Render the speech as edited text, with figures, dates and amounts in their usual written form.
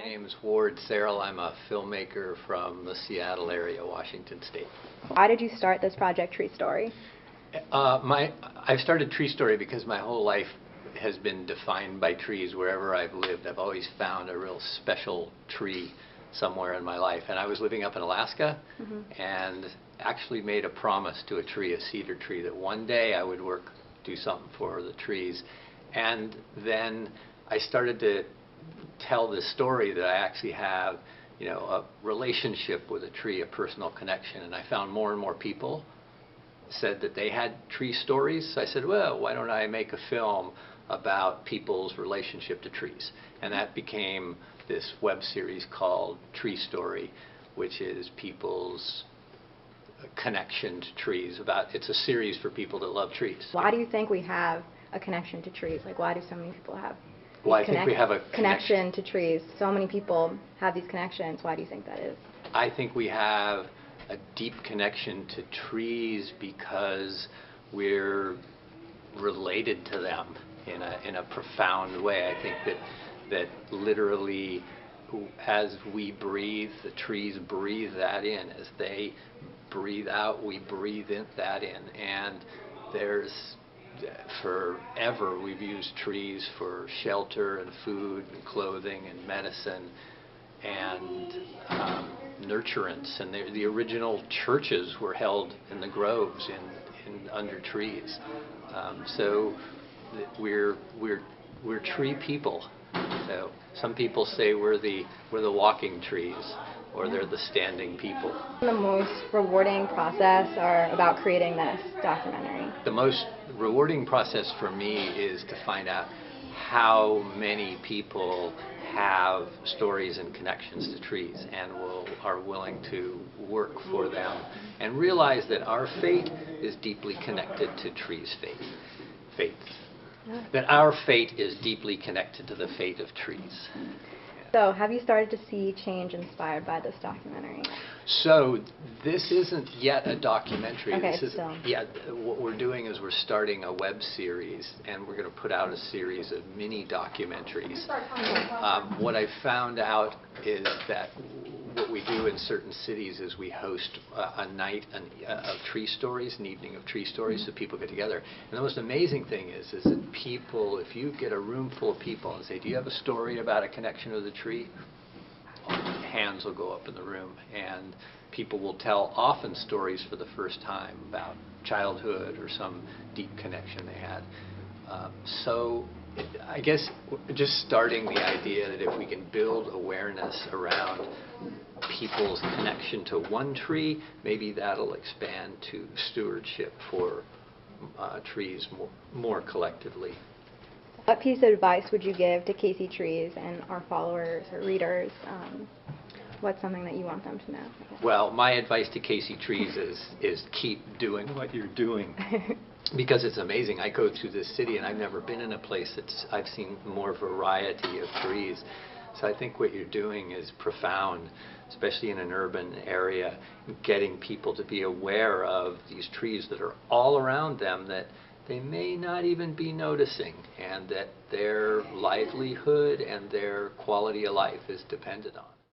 name is Ward Serrill. I'm a filmmaker from the Seattle area, Washington State. Why did you start this project, TreeStory? I started TreeStory because my whole life has been defined by trees. Wherever I've lived, I've always found a real special tree somewhere in my life. And I was living up in Alaska and actually made a promise to a tree, a cedar tree, that one day I would do something for the trees. And then I started to tell this story that I actually have, a relationship with a tree, a personal connection. And I found more and more people said that they had tree stories. So I said, well, why don't I make a film about people's relationship to trees? And that became this web series called TreeStory, which is people's connection to trees. It's a series for people that love trees. Why do you think we have a connection to trees? Like, why do so many people have I think we have a connection to trees? So many people have these connections. Why do you think that is? I think we have a deep connection to trees because we're related to them in a profound way. I think that literally, as we breathe, the trees breathe that in. As they breathe out, we breathe that in. And forever we've used trees for shelter and food and clothing and medicine and nurturance. And the original churches were held in the groves under trees. So we're tree people. So some people say we're the walking trees, or they're the standing people. The most rewarding process are about creating this documentary? The most rewarding process for me is to find out how many people have stories and connections to trees and are willing to work for them, and realize that our fate is deeply connected to trees' fate. That our fate is deeply connected to the fate of trees. So, have you started to see change inspired by this documentary? So, this isn't yet a documentary. Okay, what we're doing is we're starting a web series, and we're going to put out a series of mini documentaries. What I found out is that what we do in certain cities is we host a night of tree stories, an evening of tree stories, so people get together. And the most amazing thing is that people, if you get a room full of people and say, do you have a story about a connection with a tree? Hands will go up in the room, and people will tell often stories for the first time about childhood or some deep connection they had. I guess just starting the idea that if we can build awareness around people's connection to one tree, maybe that'll expand to stewardship for trees more collectively. What piece of advice would you give to Casey Trees and our followers or readers? What's something that you want them to know? Well, my advice to Casey Trees is keep doing what you're doing. Because it's amazing. I go through this city and I've never been in a place I've seen more variety of trees. So I think what you're doing is profound, especially in an urban area, getting people to be aware of these trees that are all around them that they may not even be noticing, and that their livelihood and their quality of life is dependent on.